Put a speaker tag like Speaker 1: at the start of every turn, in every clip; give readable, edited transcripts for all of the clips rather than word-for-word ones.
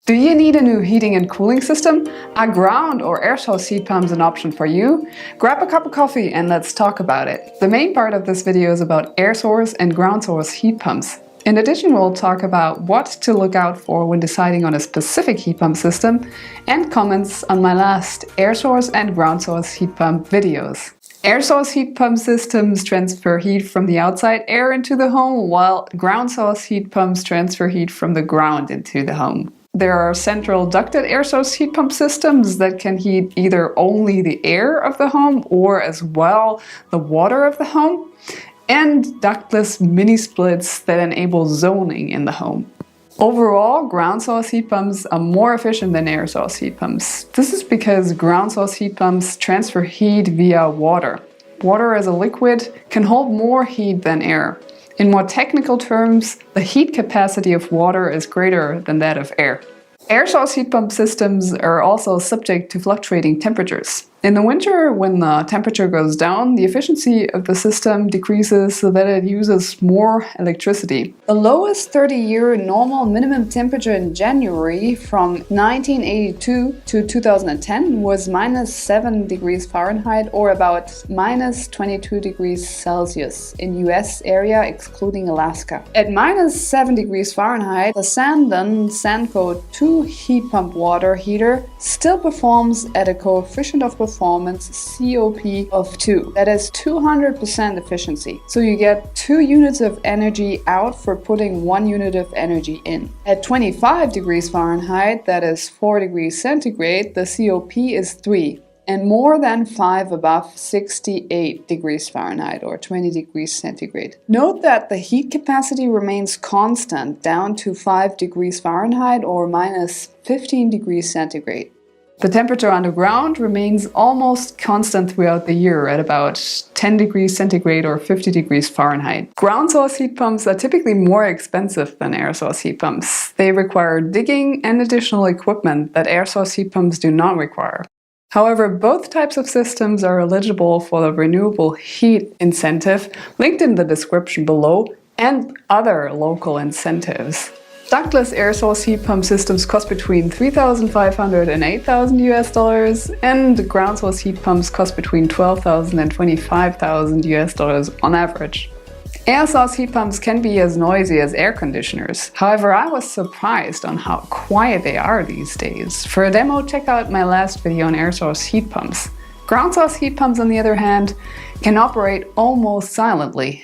Speaker 1: Do you need a new heating and cooling system? Are ground or air source heat pumps an option for you? Grab a cup of coffee and let's talk about it. The main part of this video is about air source and ground source heat pumps. In addition, we'll talk about what to look out for when deciding on a specific heat pump system and comments on my last air source and ground source heat pump videos. Air source heat pump systems transfer heat from the outside air into the home, while ground source heat pumps transfer heat from the ground into the home. There are central ducted air source heat pump systems that can heat either only the air of the home or as well the water of the home, and ductless mini splits that enable zoning in the home. Overall, ground source heat pumps are more efficient than air source heat pumps. This is because ground source heat pumps transfer heat via water. Water as a liquid can hold more heat than air. In more technical terms, the heat capacity of water is greater than that of air. Air source heat pump systems are also subject to fluctuating temperatures. In the winter, when the temperature goes down, the efficiency of the system decreases so that it uses more electricity. The lowest 30-year normal minimum temperature in January from 1982 to 2010 was -7 degrees Fahrenheit or about -22 degrees Celsius in US area excluding Alaska. At -7 degrees Fahrenheit, the Sanden Sanco 2 heat pump water heater still performs at a coefficient of performance COP of 2. That is 200% efficiency. So you get 2 units of energy out for putting 1 unit of energy in. At 25 degrees Fahrenheit, that is 4 degrees centigrade, the COP is 3. And more than 5 above 68 degrees Fahrenheit or 20 degrees centigrade. Note that the heat capacity remains constant down to 5 degrees Fahrenheit or -15 degrees centigrade. The temperature underground remains almost constant throughout the year at about 10 degrees centigrade or 50 degrees Fahrenheit. Ground source heat pumps are typically more expensive than air source heat pumps. They require digging and additional equipment that air source heat pumps do not require. However, both types of systems are eligible for the renewable heat incentive linked in the description below and other local incentives. Ductless air source heat pump systems cost between $3,500 and $8,000 and ground source heat pumps cost between $12,000 and $25,000 on average. Air source heat pumps can be as noisy as air conditioners. However, I was surprised on how quiet they are these days. For a demo, check out my last video on air source heat pumps. Ground source heat pumps, on the other hand, can operate almost silently.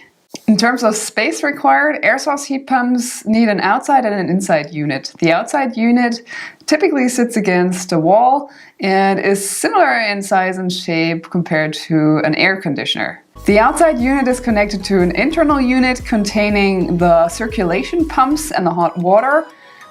Speaker 1: In terms of space required, air source heat pumps need an outside and an inside unit. The outside unit typically sits against a wall and is similar in size and shape compared to an air conditioner. The outside unit is connected to an internal unit containing the circulation pumps and the hot water,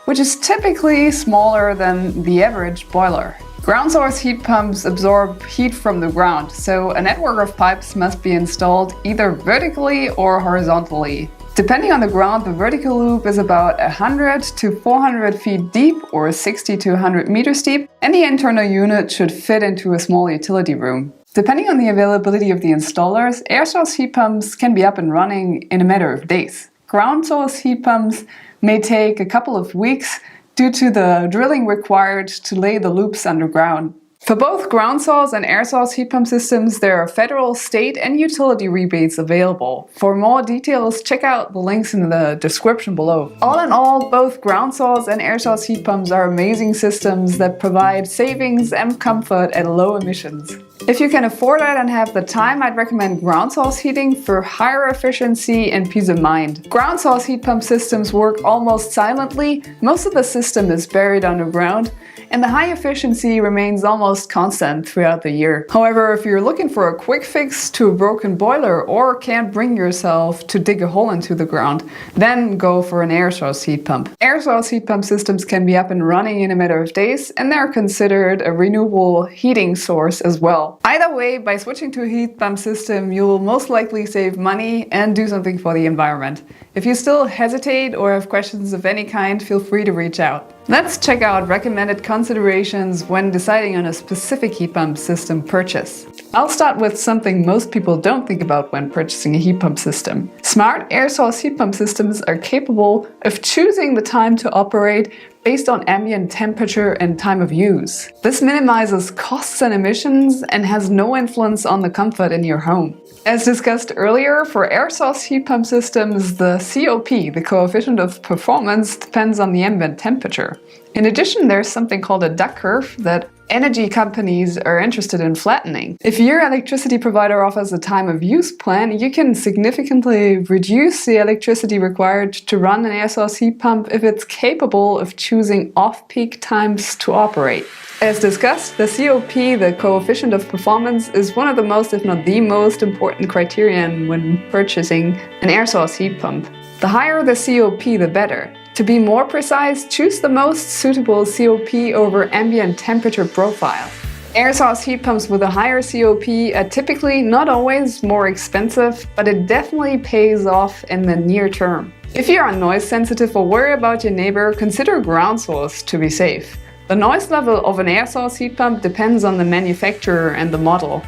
Speaker 1: which is typically smaller than the average boiler. Ground source heat pumps absorb heat from the ground, so a network of pipes must be installed either vertically or horizontally. Depending on the ground, the vertical loop is about 100 to 400 feet deep or 60 to 100 meters deep, and the internal unit should fit into a small utility room. Depending on the availability of the installers, air source heat pumps can be up and running in a matter of days. Ground source heat pumps may take a couple of weeks due to the drilling required to lay the loops underground. For both ground source and air source heat pump systems, there are federal, state, and utility rebates available. For more details, check out the links in the description below. All in all, both ground source and air source heat pumps are amazing systems that provide savings and comfort at low emissions. If you can afford it and have the time, I'd recommend ground source heating for higher efficiency and peace of mind. Ground source heat pump systems work almost silently, most of the system is buried underground, and the high efficiency remains almost constant throughout the year. However, if you're looking for a quick fix to a broken boiler or can't bring yourself to dig a hole into the ground, then go for an air source heat pump. Air source heat pump systems can be up and running in a matter of days, and they're considered a renewable heating source as well. Either way, by switching to a heat pump system, you'll most likely save money and do something for the environment. If you still hesitate or have questions of any kind, feel free to reach out. Let's check out recommended considerations when deciding on a specific heat pump system purchase. I'll start with something most people don't think about when purchasing a heat pump system. Smart air source heat pump systems are capable of choosing the time to operate based on ambient temperature and time of use. This minimizes costs and emissions and has no influence on the comfort in your home. As discussed earlier, for air source heat pump systems, the COP, the coefficient of performance, depends on the ambient temperature. In addition, there's something called a duck curve that energy companies are interested in flattening. If your electricity provider offers a time of use plan, you can significantly reduce the electricity required to run an air source heat pump if it's capable of choosing off-peak times to operate. As discussed, the COP, the coefficient of performance, is one of the most, if not the most important criterion when purchasing an air source heat pump. The higher the COP, the better. To be more precise, choose the most suitable COP over ambient temperature profile. Air source heat pumps with a higher COP are typically not always more expensive, but it definitely pays off in the near term. If you are noise sensitive or worry about your neighbor, consider ground source to be safe. The noise level of an air source heat pump depends on the manufacturer and the model.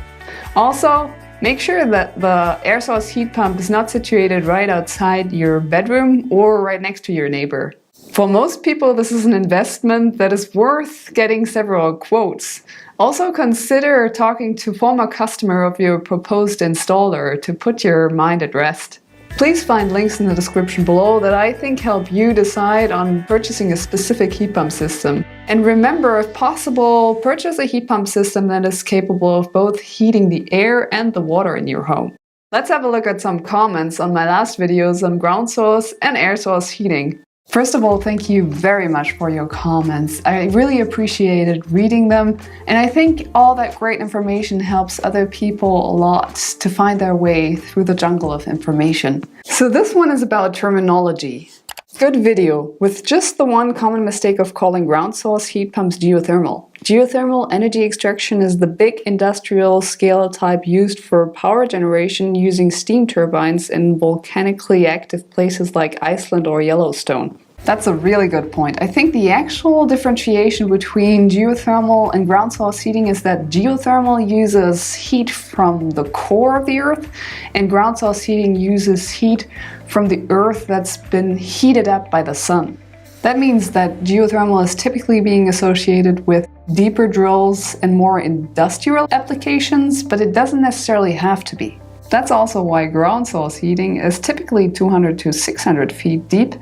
Speaker 1: Also, make sure that the air source heat pump is not situated right outside your bedroom or right next to your neighbor. For most people, this is an investment that is worth getting several quotes. Also consider talking to a former customer of your proposed installer to put your mind at rest. Please find links in the description below that I think help you decide on purchasing a specific heat pump system. And remember, if possible, purchase a heat pump system that is capable of both heating the air and the water in your home. Let's have a look at some comments on my last videos on ground source and air source heating. First of all, thank you very much for your comments. I really appreciated reading them, and I think all that great information helps other people a lot to find their way through the jungle of information. So this one is about terminology. Good video, with just the one common mistake of calling ground source heat pumps geothermal. Geothermal energy extraction is the big industrial scale type used for power generation using steam turbines in volcanically active places like Iceland or Yellowstone. That's a really good point. I think the actual differentiation between geothermal and ground source heating is that geothermal uses heat from the core of the earth and ground source heating uses heat from the earth that's been heated up by the sun. That means that geothermal is typically being associated with deeper drills and more industrial applications, but it doesn't necessarily have to be. That's also why ground source heating is typically 200 to 600 feet deep,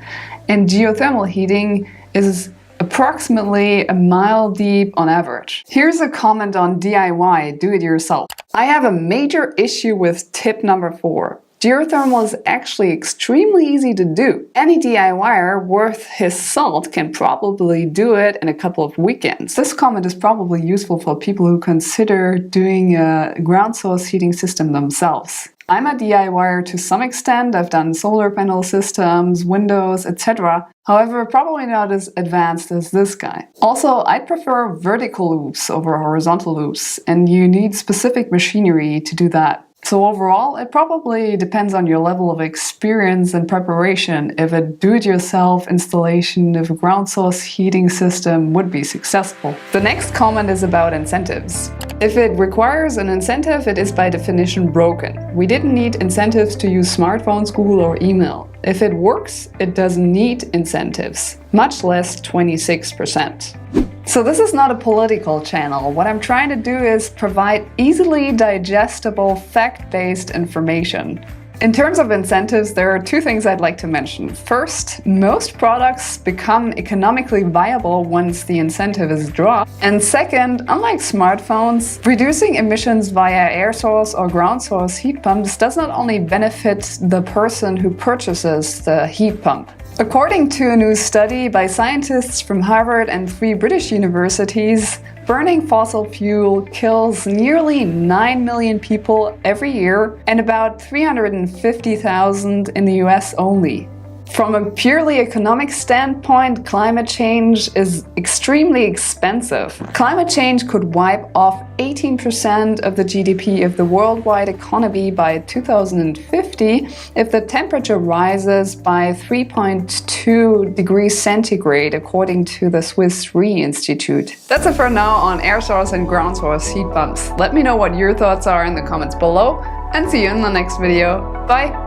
Speaker 1: and geothermal heating is approximately a mile deep on average. Here's a comment on DIY, do it yourself. I have a major issue with tip number 4. Geothermal is actually extremely easy to do. Any DIYer worth his salt can probably do it in a couple of weekends. This comment is probably useful for people who consider doing a ground source heating system themselves. I'm a DIYer to some extent. I've done solar panel systems, windows, etc. However, probably not as advanced as this guy. Also, I prefer vertical loops over horizontal loops, and you need specific machinery to do that. So overall, it probably depends on your level of experience and preparation if a do-it-yourself installation of a ground source heating system would be successful. The next comment is about incentives. If it requires an incentive, it is by definition broken. We didn't need incentives to use smartphones, Google or email. If it works, it doesn't need incentives, much less 26%. So this is not a political channel. What I'm trying to do is provide easily digestible, fact-based information. In terms of incentives, there are two things I'd like to mention. First, most products become economically viable once the incentive is dropped. And second, unlike smartphones, reducing emissions via air source or ground source heat pumps does not only benefit the person who purchases the heat pump. According to a new study by scientists from Harvard and 3 British universities, burning fossil fuel kills nearly 9 million people every year and about 350,000 in the US only. From a purely economic standpoint, climate change is extremely expensive. Climate change could wipe off 18% of the GDP of the worldwide economy by 2050 if the temperature rises by 3.2 degrees centigrade, according to the Swiss Re Institute. That's it for now on air source and ground source heat pumps. Let me know what your thoughts are in the comments below, and see you in the next video. Bye!